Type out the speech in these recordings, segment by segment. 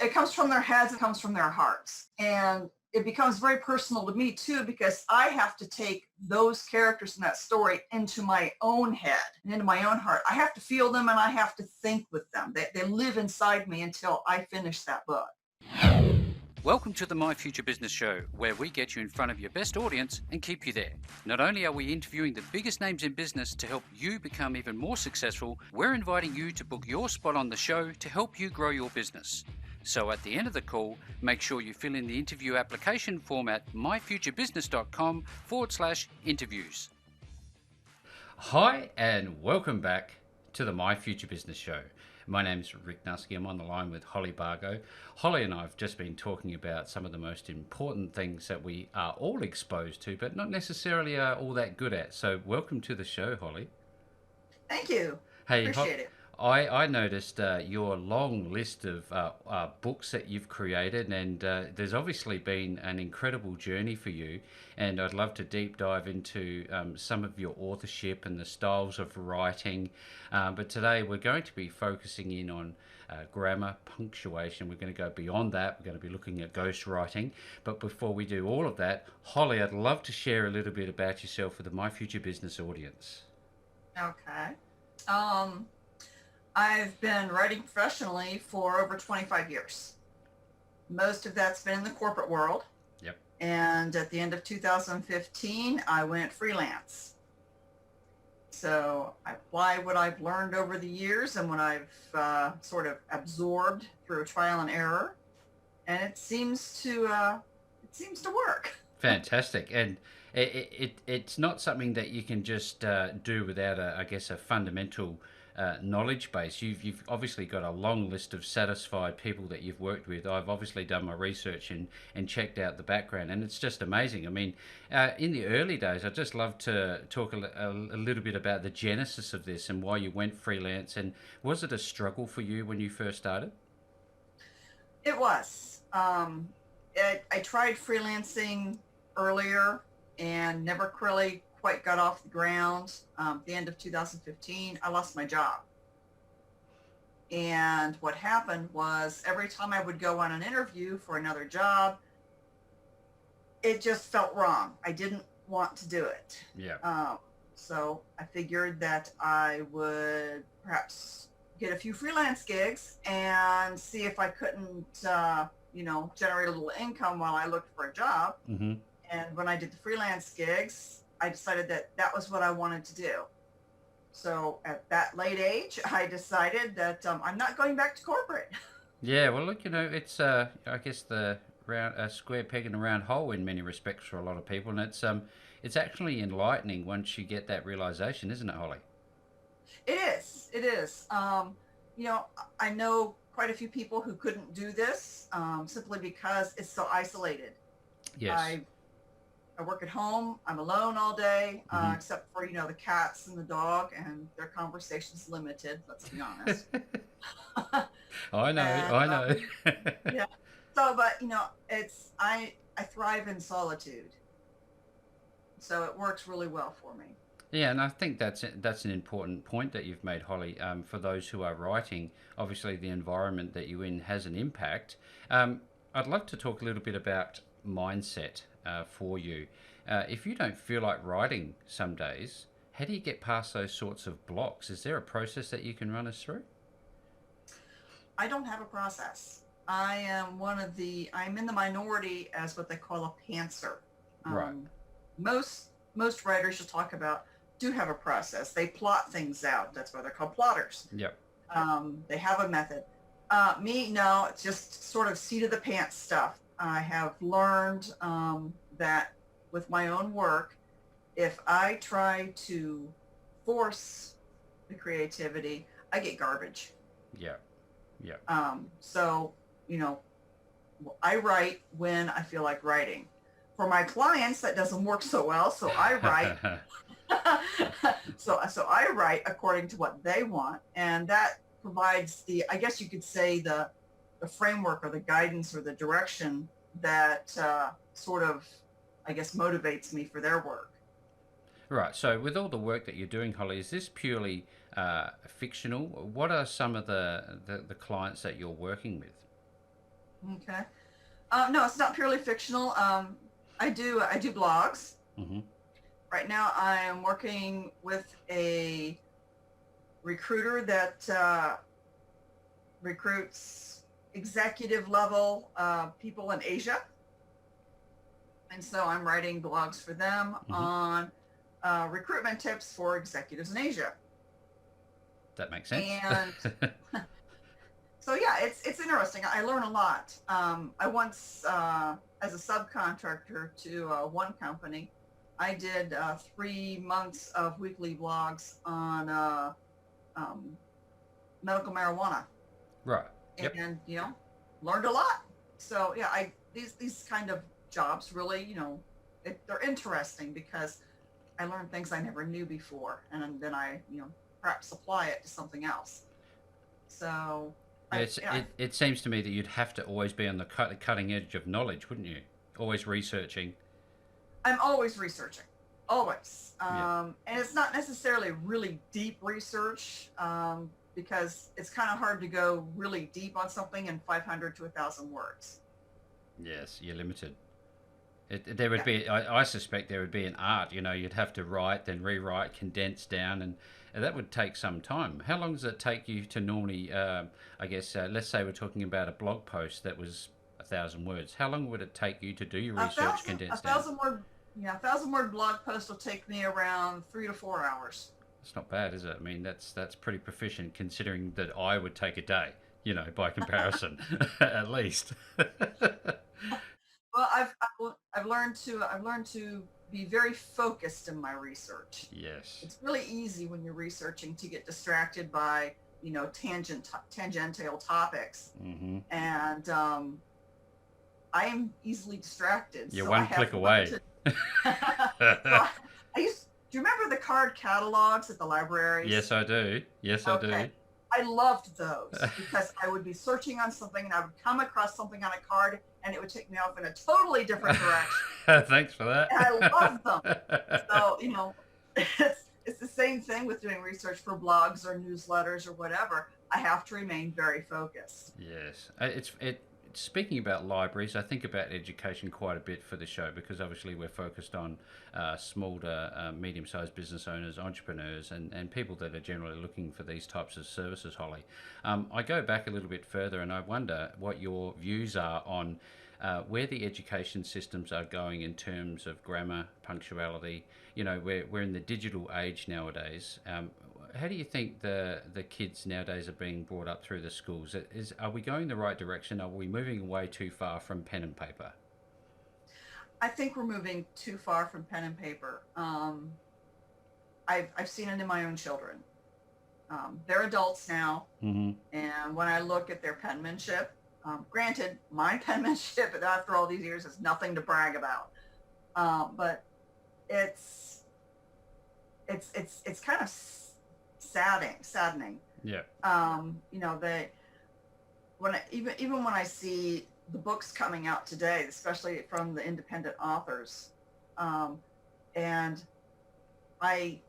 it comes from their heads, it comes from their hearts. And it becomes very personal to me too, because I have to take those characters in that story into my own head and into my own heart. I have to feel them and I have to think with them. They live inside me until I finish that book. Welcome to the My Future Business Show, where we get you in front of your best audience and keep you there. Not only are we interviewing the biggest names in business to help you become even more successful, we're inviting you to book your spot on the show to help you grow your business. So at the end of the call, make sure you fill in the interview application form at myfuturebusiness.com/interviews. Hi, and welcome back to the My Future Business Show. My name's Rick Nusky. I'm on the line with Holly Bargo. Holly and I have just been talking about some of the most important things that we are all exposed to, but not necessarily are all that good at. So welcome to the show, Holly. Thank you. Hey, Appreciate it. I noticed your long list of books that you've created, and there's obviously been an incredible journey for you, and I'd love to deep dive into some of your authorship and the styles of writing, but today we're going to be focusing in on grammar, punctuation. We're going to go beyond that. We're going to be looking at ghostwriting, but before we do all of that, Holly, I'd love to share a little bit about yourself for the My Future Business audience. Okay. I've been writing professionally for over 25 years. Most of that's been in the corporate world. Yep. And at the end of 2015, I went freelance. So I apply what I've learned over the years and what I've sort of absorbed through trial and error, and it seems to work. Fantastic. And it's not something that you can just do without, I guess, a fundamental knowledge base. You've obviously got a long list of satisfied people that you've worked with. I've obviously done my research and checked out the background, and it's just amazing. I mean, in the early days, I'd just love to talk a little bit about the genesis of this and why you went freelance. And was it a struggle for you when you first started? It was. I tried freelancing earlier and never really quite got off the ground. At the end of 2015, I lost my job. And what happened was every time I would go on an interview for another job, it just felt wrong. I didn't want to do it. Yeah. So I figured that I would perhaps get a few freelance gigs and see if I couldn't, generate a little income while I looked for a job. Mm-hmm. And when I did the freelance gigs, I decided that was what I wanted to do. So at that late age, I decided that I'm not going back to corporate. Yeah, well, look, it's I guess the round a square peg in a round hole in many respects for a lot of people, and it's actually enlightening once you get that realization, isn't it, Holly? It is. It is. I know quite a few people who couldn't do this simply because it's so isolated. Yes. I work at home. I'm alone all day, except for, the cats and the dog, and their conversation's limited, let's be honest. I know. Yeah. So, but, I thrive in solitude. So it works really well for me. Yeah, and I think that's an important point that you've made, Holly. For those who are writing, obviously the environment that you're in has an impact. I'd love to talk a little bit about mindset for you. If you don't feel like writing some days, how do you get past those sorts of blocks? Is there a process that you can run us through? I don't have a process. I'm in the minority as what they call a pantser. Right. Most writers you'll talk about do have a process. They plot things out. That's why they're called plotters. Yep. They have a method. Me, no, it's just sort of seat of the pants stuff. I have learned that with my own work, if I try to force the creativity, I get garbage. Yeah. Yeah. So, I write when I feel like writing. For my clients, that doesn't work so well, so I write. So I write according to what they want, and that provides I guess you could say the framework or the guidance or the direction that sort of, I guess, motivates me for their work. Right. So with all the work that you're doing, Holly, is this purely fictional? What are some of the clients that you're working with? Okay. No, it's not purely fictional. I do blogs. Hmm. Right now, I am working with a recruiter that recruits executive level people in Asia, and so I'm writing blogs for them Hmm. on recruitment tips for executives in Asia. That makes sense. And so yeah, it's interesting. I learn a lot. I once, as a subcontractor to one company, I did 3 months of weekly blogs on um, medical marijuana, Right. Yep. and learned a lot. So yeah, I these kind of jobs really, they're interesting because I learned things I never knew before, and then I perhaps apply it to something else. So Yeah, I yeah, it seems to me that you'd have to always be on the cutting edge of knowledge, wouldn't you? Always researching. I'm always researching, always. Yeah. And it's not necessarily really deep research, because it's kind of hard to go really deep on something in 500 to 1,000 words. Yes, you're limited. There would Yeah. be, I suspect there would be an art. You'd have to write, then rewrite, condense down, and that would take some time. How long does it take you to normally, I guess, let's say we're talking about a blog post that was 1,000 words. How long would it take you to do your A research, thousand, a condense down? thousand word, yeah, 1,000 word blog post will take me around 3 to 4 hours. It's not bad, is it? I mean, that's pretty proficient considering that I would take a day. By comparison, at least. Well, I've learned to be very focused in my research. Yes. It's really easy when you're researching to get distracted by tangential topics, Hmm. and I am easily distracted, You're so I one have click learned away. to. I used. Do you remember the card catalogs at the Yes, libraries? I do. Yes, I Okay. do. I loved those because I would be searching on something and I would come across something on a card and it would take me off in a totally different direction. Thanks for And I love them. that. So, it's the same thing with doing research for blogs or newsletters or whatever. I have to remain very focused. Yes, it. Speaking about libraries, I think about education quite a bit for the show because obviously we're focused on small to medium-sized business owners, entrepreneurs, and people that are generally looking for these types of services. Holly, I go back a little bit further, and I wonder what your views are on where the education systems are going in terms of grammar, punctuality. We're in the digital age nowadays. How do you think the kids nowadays are being brought up through the schools? Are we going the right direction? Are we moving away too far from pen and paper? I think we're moving too far from pen and paper. I've seen it in my own children. They're adults now, Hmm. and when I look at their penmanship, granted, my penmanship after all these years is nothing to brag about, but it's it's kind of saddening. Yeah. They even when I see the books coming out today, especially from the independent authors, um, and I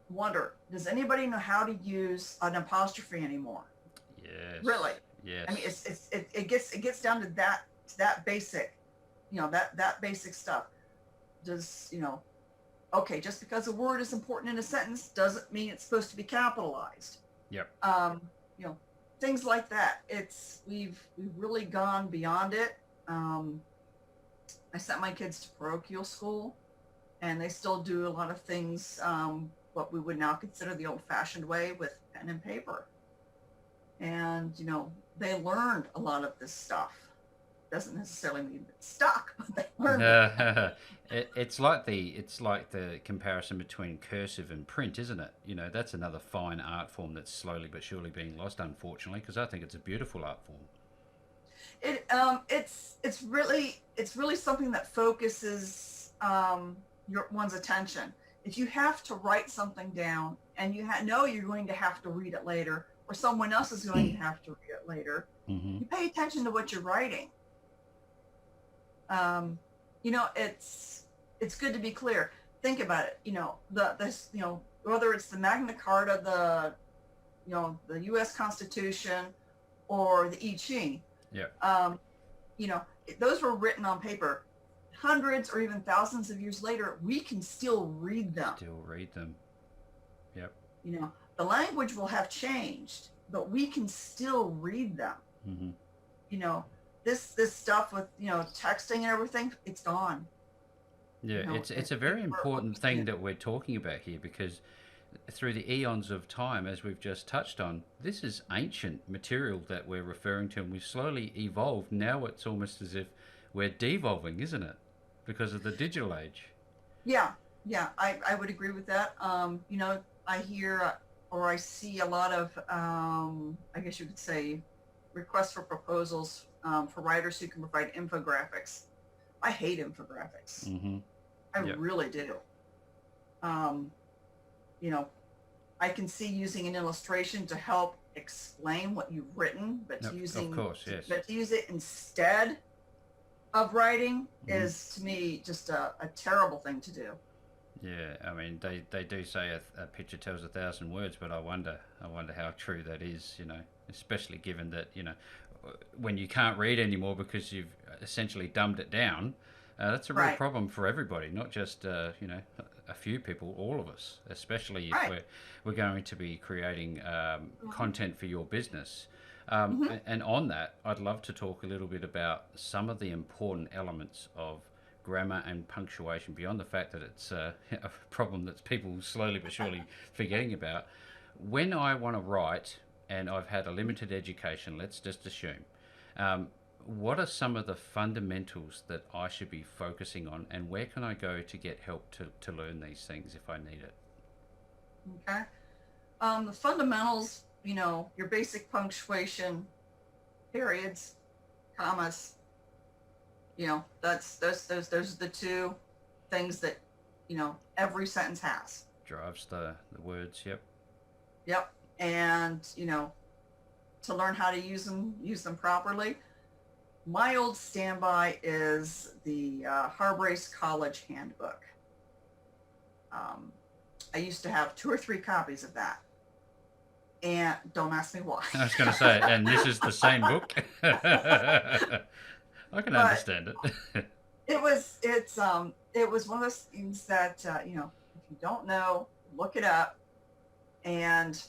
wonder, does anybody know how to use an apostrophe anymore? Really? Yes. I mean, Yes. it gets down to that basic, that basic stuff. Does okay, just because a word is important in a sentence doesn't mean it's supposed to be capitalized. Yep. Um, you know, Things like that. We've really gone beyond it. Um, I sent my kids to parochial school, and they still do a lot of things, what we would now consider the old-fashioned way with pen and paper. And they learned a lot of this stuff. Doesn't necessarily mean it's stuck, but they learned it. It's like the comparison between cursive and print, isn't it? That's another fine art form that's slowly but surely being lost, unfortunately, because I think it's a beautiful art form. It's really something that focuses one's attention. If you have to write something down and you know you're going to have to read it later, or someone else is going to have to read it later, Hmm. you pay attention to what you're writing. um, it's good to be clear. Think about it. Whether it's the Magna Carta, the U.S. Constitution, or the I Ching. Yeah. Um, those were written on paper. Hundreds or even thousands of years later, we can still read them. Still read them. Yep. The language will have changed, but we can still read them. Mm-hmm. This stuff with, texting and everything, it's gone. Yeah, it's a very important thing that we're talking about here, because through the eons of time, as we've just touched on, this is ancient material that we're referring to, and we've slowly evolved. Now it's almost as if we're devolving, isn't it? Because of the digital age. Yeah, I would agree with that. I hear or I see a lot of, I guess you could say, requests for proposals for writers who can provide infographics. I hate infographics. Mm-hmm. I Yep. really do. I can see using an illustration to help explain what you've written, but Of course, yes. but to use it instead of writing Mhm. is, to me, just a terrible thing to do. Yeah, I mean, they do say a picture tells 1,000 words, but I wonder how true that is, especially given that, when you can't read anymore because you've essentially dumbed it down, that's a real Right. problem for everybody, not just, a few people, all of us, especially if Right. we're going to be creating Mhm. content for your business. Mhm. And on that, I'd love to talk a little bit about some of the important elements of grammar and punctuation, beyond the fact that it's a problem that people slowly but surely forgetting about. When I want to write and I've had a limited education, let's just assume, what are some of the fundamentals that I should be focusing on, and where can I go to get help to learn these things if I need it? Okay. The fundamentals, your basic punctuation, periods, commas, that's those are the two things that, every sentence has. Drives the words, yep. Yep. And, to learn how to use them properly. My old standby is the Harbrace College Handbook. I used to have 2 or 3 copies of that. And don't ask me why. I was going to say, and this is the same book. I can But understand it. it was one of those things that, if you don't know, look it up, and,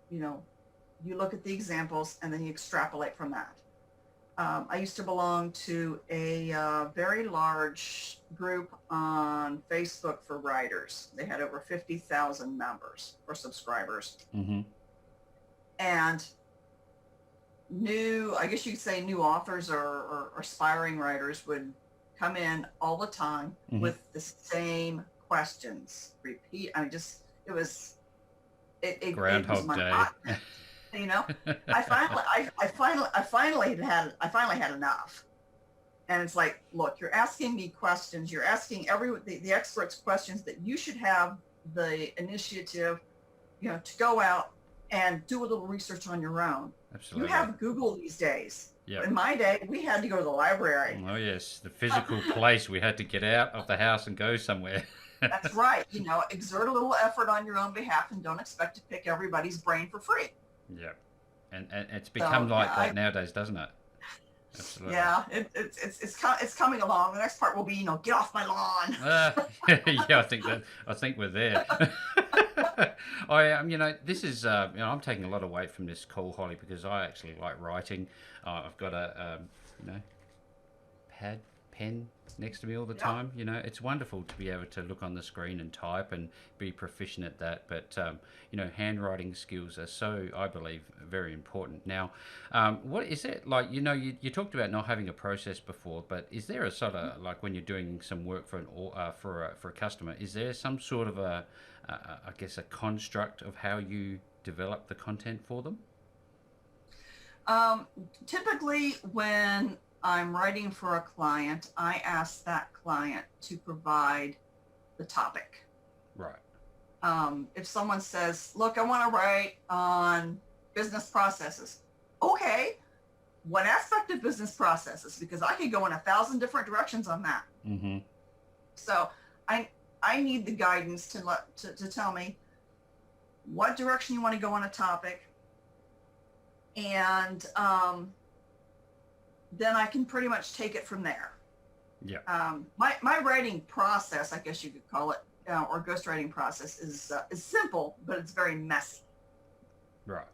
you look at the examples and then you extrapolate from that. I used to belong to a very large group on Facebook for writers. They had over 50,000 members or subscribers. Mm-hmm. And I guess you could say new authors or aspiring writers would come in all the time Mhm. with the same questions. Repeat. I mean, it was Groundhog monotonous. Day. I finally had enough. And it's like, look, you're asking me questions. You're asking the experts questions that you should have the initiative, to go out and do a little research on your own. Absolutely. You have Google these days. Yep. In my day, we had to go to the library. Oh yes, the physical place. We had to get out of the house and go somewhere. That's right. Exert a little effort on your own behalf and don't expect to pick everybody's brain for free. Yep. And it's become like that nowadays, doesn't it? Absolutely. Yeah, it's coming along. The next part will be, get off my lawn. Yeah, I think we're there. This is, I'm taking a lot of weight from this call, Holly, because I actually like writing. I've got a, pen next to me all the time. It's wonderful to be able to look on the screen and type and be proficient at that. But, handwriting skills are so, I believe, very important. Now, what is it like, you talked about not having a process before, but is there a sort of, like when you're doing some work for a customer, is there some sort of I guess a construct of how you develop the content for them? Typically, when I'm writing for a client, I ask that client to provide the topic. Right. If someone says, look, I want to write on business processes. Okay. What aspect of business processes? Because I could go in 1,000 different directions on that. Mm-hmm. So I need the guidance to tell me what direction you want to go on a topic, and then I can pretty much take it from there. Yeah. My writing process, I guess you could call it, or ghostwriting process, is simple, but it's very messy. Right.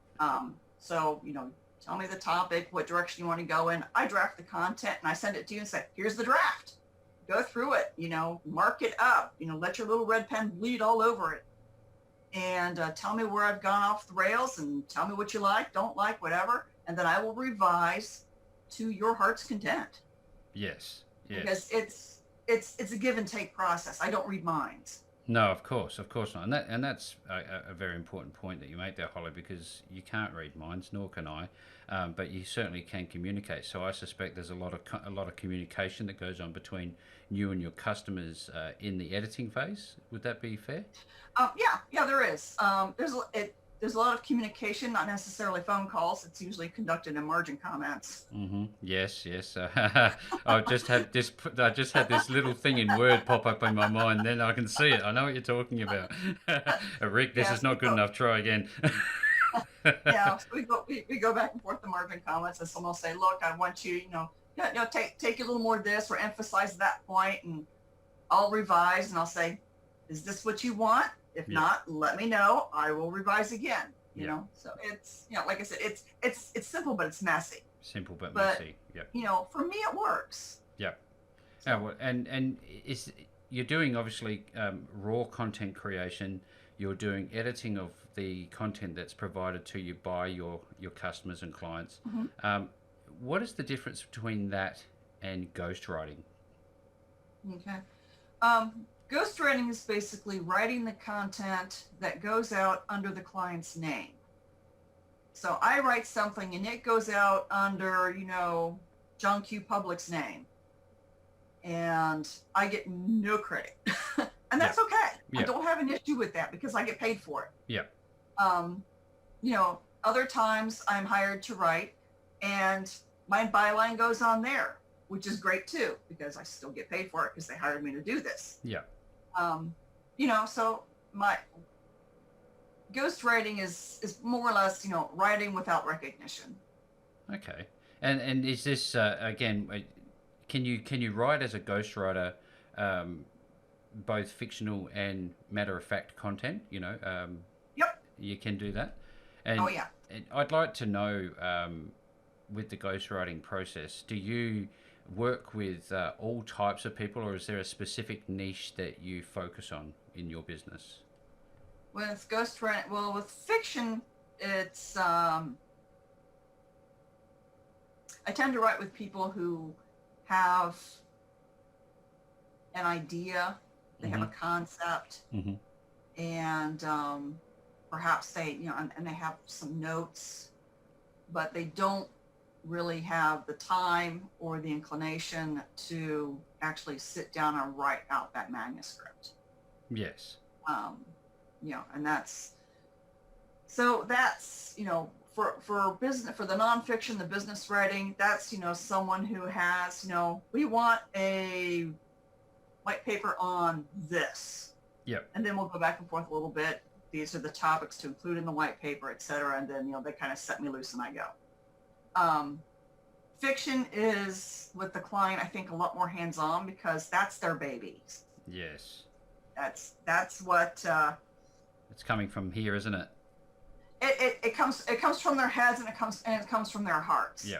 So, tell me the topic, what direction you want to go in. I draft the content and I send it to you and say, here's the draft. Go through it, mark it up, let your little red pen bleed all over it. And tell me where I've gone off the rails and tell me what you like, don't like, whatever. And then I will revise to your heart's content. Yes. Yes. Because it's a give and take process. I don't read minds. No, of course not, and that's a very important point that you make there, Holly, because you can't read minds, nor can I, but you certainly can communicate. So I suspect there's a lot of communication that goes on between you and your customers in the editing phase. Would that be fair? Yeah, there is. There's a lot of communication, not necessarily phone calls. It's usually conducted in margin comments. Mm-hmm. Yes, yes. I just had this little thing in Word pop up in my mind. Then I can see it. I know what you're talking about. Rick, this is not good enough. Try again. Yeah, so we go back and forth the margin comments, and someone will say, "Look, I want you, take a little more of this or emphasize that point," and I'll revise and I'll say, "Is this what you want? If not, let me know. I will revise again." So it's like I said, it's simple, but it's messy. Simple but messy. Yeah. For me, it works. Yeah. So. And you're doing obviously raw content creation. You're doing editing of the content that's provided to you by your customers and clients. Mm-hmm. What is the difference between that and ghostwriting? Okay. Ghostwriting is basically writing the content that goes out under the client's name. So I write something and it goes out under, John Q. Public's name. And I get no credit. And that's okay. I don't have an issue with that because I get paid for it. Yeah. Other times I'm hired to write and my byline goes on there, which is great too, because I still get paid for it because they hired me to do this. Yeah. So my ghostwriting is more or less, writing without recognition. Okay. And is this again? Can you write as a ghostwriter, both fictional and matter of fact content? Yep. You can do that. And, oh yeah. And I'd like to know, with the ghostwriting process, do you work with all types of people, or is there a specific niche that you focus on in your business? With ghostwriting, well, with fiction, it's I tend to write with people who have an idea, they have a concept, and perhaps they, and they have some notes, but they don't really have the time or the inclination to actually sit down and write out that manuscript. Yes. And that's for business, for the nonfiction, the business writing, that's, someone who has, we want a white paper on this. Yep. And then we'll go back and forth a little bit. These are the topics to include in the white paper, et cetera. And then, they kind of set me loose and I go. Fiction is with the client, I think, a lot more hands-on because that's their baby. Yes. That's what it's coming from here, isn't it? It comes from their heads and it comes from their hearts. Yeah.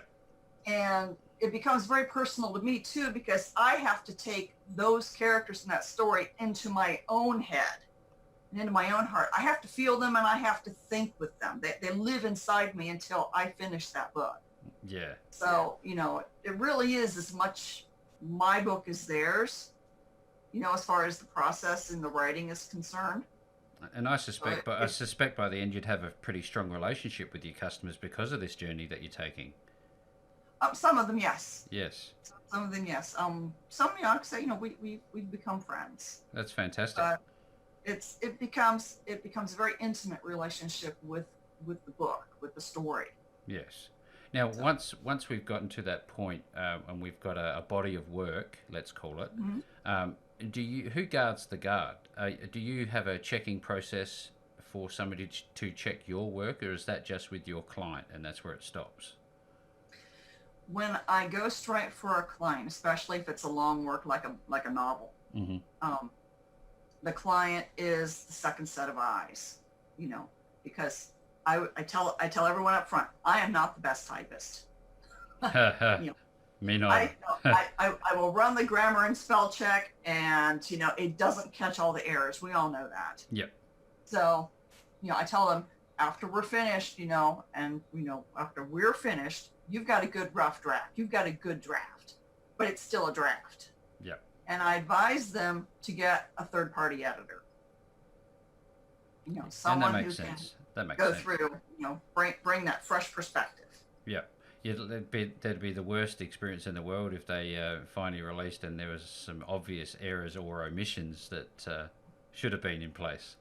And it becomes very personal to me too, because I have to take those characters in that story into my own head and into my own heart. I have to feel them and I have to think with them. They live inside me until I finish that book. Yeah. So, it really is as much my book as theirs, as far as the process and the writing is concerned. And I suspect by the end you'd have a pretty strong relationship with your customers because of this journey that you're taking. Some of them, yes. Yes. Some of them, yes. Some, I could say, we've become friends. That's fantastic. It becomes a very intimate relationship with the book, with the story. Yes. Now, once we've gotten to that point, and we've got a body of work, let's call it, who guards the guard? Do you have a checking process for somebody to check your work, or is that just with your client and that's where it stops? when I ghostwrite for a client, especially if it's a long work like a novel, Hmm. um, the client is the second set of eyes, you know, because I tell everyone up front, I am not the best typist. You know, Me neither. I will run the grammar and spell check, and you know it doesn't catch all the errors. We all know that. Yep. So, you know, I tell them after we're finished, you know, and you know after we're finished, you've got a good rough draft. You've got a good draft, but it's still a draft. Yep. And I advise them to get a third party editor. You know, And that someone who makes can sense. That makes go sense. through, you know, bring that fresh perspective. Yeah. Yeah, that'd be the worst experience in the world if they finally released and there was some obvious errors or omissions that should have been in place.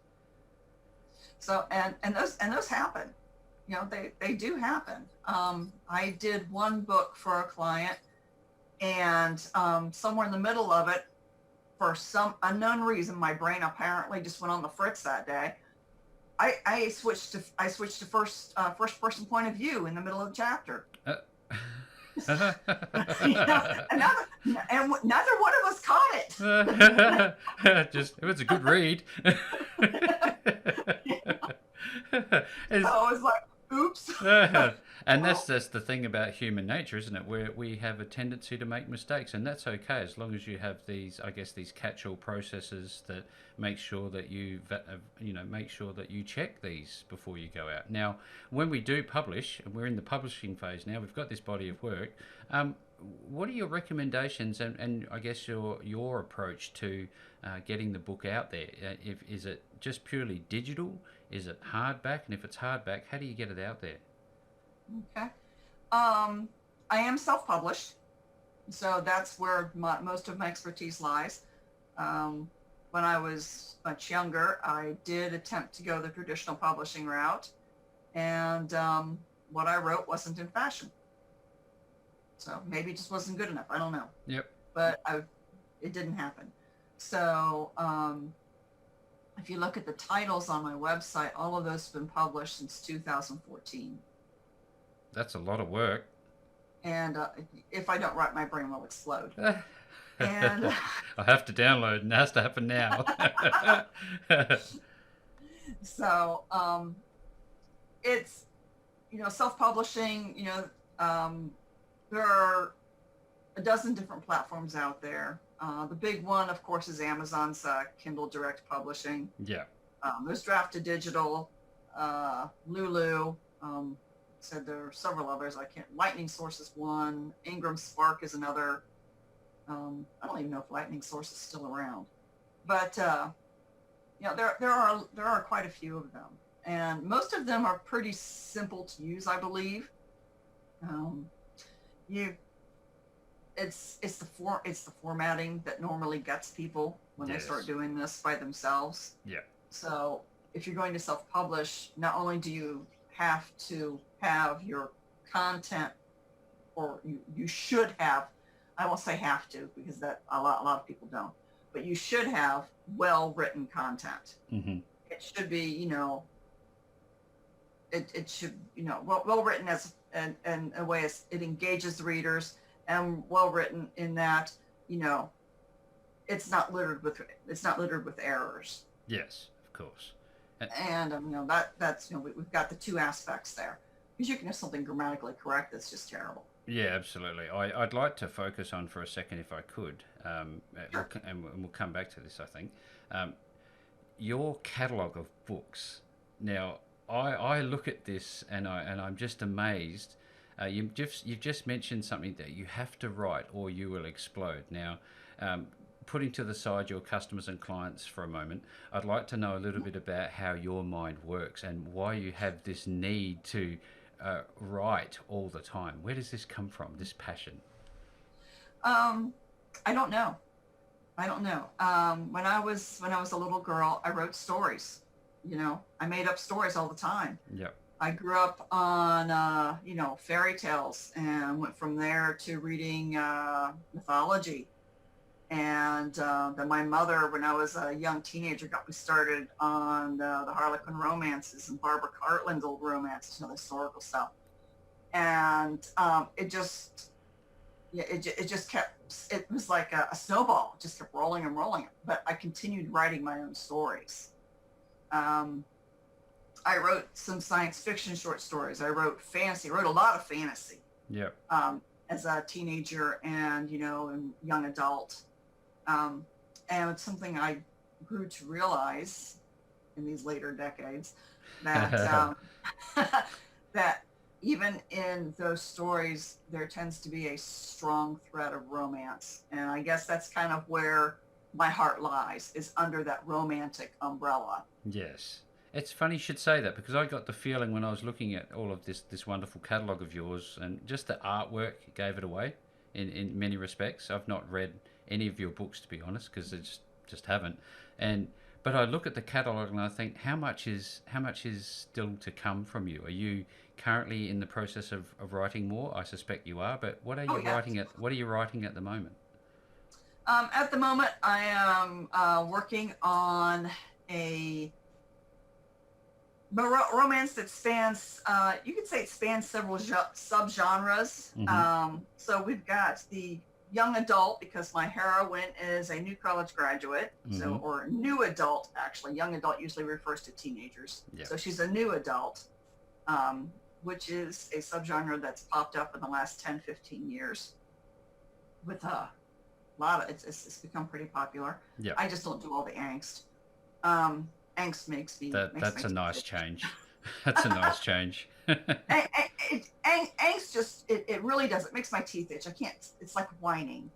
So and those happen. You know, they do happen. I did one book for a client, and somewhere in the middle of it, for some unknown reason, my brain apparently just went on the fritz that day. I switched to first person point of view in the middle of the chapter. Uh, You know, and neither one of us caught it. Just it was a good read. So I was like, oops. And that's just the thing about human nature, isn't it? Where we have a tendency to make mistakes, and that's okay as long as you have these, I guess, these catch-all processes that make sure that make sure that you check these before you go out. Now, when we do publish, and we're in the publishing phase now, we've got this body of work. What are your recommendations, and I guess your approach to getting the book out there? Is it just purely digital? Is it hardback? And if it's hardback, how do you get it out there? Okay. I am self-published, so that's where most of my expertise lies. When I was much younger, I did attempt to go the traditional publishing route, and what I wrote wasn't in fashion. So maybe it just wasn't good enough. I don't know. Yep. But it didn't happen. So if you look at the titles on my website, all of those have been published since 2014. That's a lot of work. And if I don't write, my brain will explode. And I have to download, and it has to happen now. so it's, you know, self-publishing, you know, there are a dozen different platforms out there. The big one, of course, is Amazon's Kindle Direct Publishing. Yeah. There's Draft to Digital, Lulu. Said there are several others. Lightning Source is one. Ingram Spark is another. I don't even know if Lightning Source is still around, but you know, there are quite a few of them, and most of them are pretty simple to use, I believe. It's the formatting that normally gets people when they start doing this by themselves. Yeah. So if you're going to self-publish, not only do you have to have your content, or you should have, I won't say have to because that a lot of people don't, but you should have well-written content. Mm-hmm. It should be, you know, it should, you know, well written as and a way as it engages the readers, and well written in that, you know, it's not littered with errors. Yes, of course. And you know, that's, you know, we've got the two aspects there, because you can have something grammatically correct that's just terrible. Yeah, absolutely. I'd like to focus on for a second, if I could, Sure. and we'll come back to this, I think. Your catalogue of books. Now, I look at this and I'm just amazed. You've just mentioned something that you have to write or you will explode. Now, putting to the side your customers and clients for a moment, I'd like to know a little bit about how your mind works and why you have this need to write all the time. Where does this come from, this passion? I don't know. When I was a little girl, I wrote stories. You know, I made up stories all the time. Yep. I grew up on, you know, fairy tales, and went from there to reading mythology. And then my mother, when I was a young teenager, got me started on the Harlequin romances and Barbara Cartland's old romances, you know, the historical stuff. And it just yeah, it just kept, it was like a snowball, it just kept rolling and rolling. But I continued writing my own stories. Um, I wrote some science fiction short stories. I wrote fantasy, wrote a lot of fantasy Yeah. as a teenager and, and young adult. And it's something I grew to realize in these later decades that, that even in those stories, there tends to be a strong thread of romance. And I guess that's kind of where my heart lies, is under that romantic umbrella. Yes. It's funny you should say that, because I got the feeling when I was looking at all of this wonderful catalogue of yours, and just the artwork gave it away in many respects. I've not read any of your books, to be honest, because I just haven't. But I look at the catalogue and I think, how much is still to come from you? Are you currently in the process of writing more? I suspect you are, but what are you writing at? What are you writing at the moment? At the moment, I am working on a romance that spans, you could say it spans several subgenres. Mm-hmm. So we've got the young adult, because my heroine is a new college graduate, Mm-hmm. or new adult, actually. Young adult usually refers to teenagers. Yeah. So she's a new adult, which is a subgenre that's popped up in the last 10, 15 years with a lot of, it's become pretty popular. Yeah. I just don't do all the angst. Angst makes me. That's a nice change. That's a nice change. Angst just, it really does. It makes my teeth itch. I can't, it's like whining.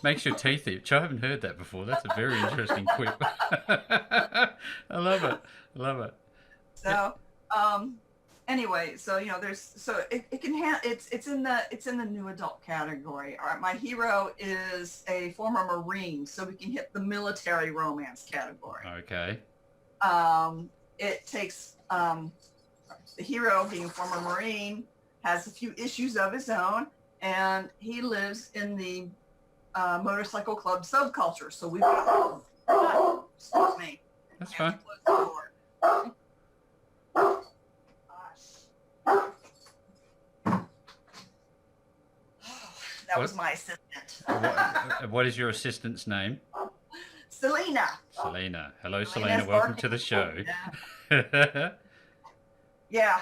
Makes your teeth itch. I haven't heard that before. That's a very interesting quip. I love it. I love it. So, anyway, so, it can it's in the new adult category. All right. My hero is a former Marine, so we can hit the military romance category. Okay. It takes, the hero, being a former Marine, has a few issues of his own, and he lives in the motorcycle club subculture. So we've got, excuse me. That's fine. Close the door. That was my assistant. What is your assistant's name? Selena. Selena. Hello, Selena. Welcome to the show. Yeah,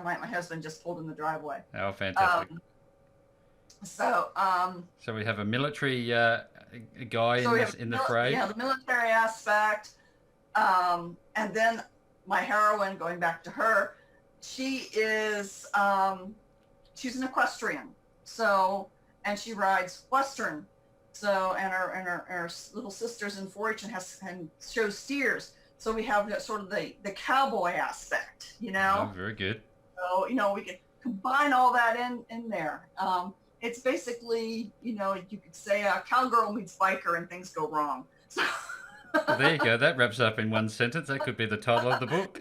my husband just pulled in the driveway. Oh, fantastic. So we have a military guy in the fray. Yeah, the military aspect. And then my heroine, going back to her, she is she's an equestrian. So, and she rides Western. So, and her little sister's in 4-H and shows steers. So we have that sort of the cowboy aspect, Oh, very good. So, we can combine all that in there. It's basically, you could say a cowgirl meets biker and things go wrong. So Well, there you go. That wraps up in one sentence. That could be the title of the book.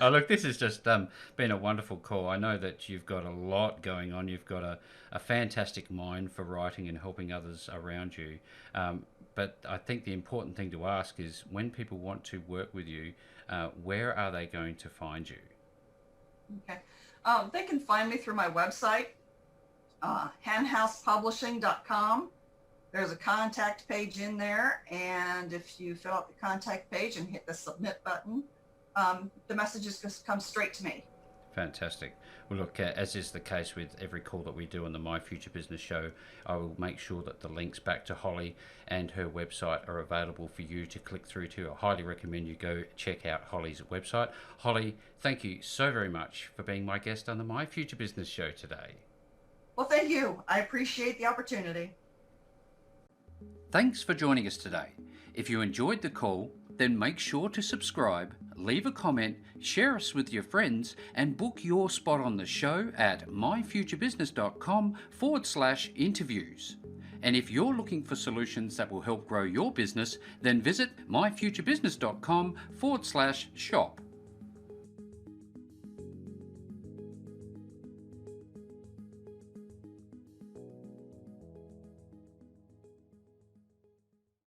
Oh, look, this has just been a wonderful call. I know that you've got a lot going on. You've got a fantastic mind for writing and helping others around you. But I think the important thing to ask is, when people want to work with you, where are they going to find you? Okay. They can find me through my website, henhousepublishing.com. There's a contact page in there, and if you fill out the contact page and hit the submit button, the messages just come straight to me. Fantastic. Well, look, as is the case with every call that we do on the My Future Business show, I will make sure that the links back to Holly and her website are available for you to click through to. I highly recommend you go check out Holly's website. Holly, thank you so very much for being my guest on the My Future Business show today. Well, thank you. I appreciate the opportunity. Thanks for joining us today. If you enjoyed the call, then make sure to subscribe, leave a comment, share us with your friends, and book your spot on the show at myfuturebusiness.com/interviews. And if you're looking for solutions that will help grow your business, then visit myfuturebusiness.com/shop.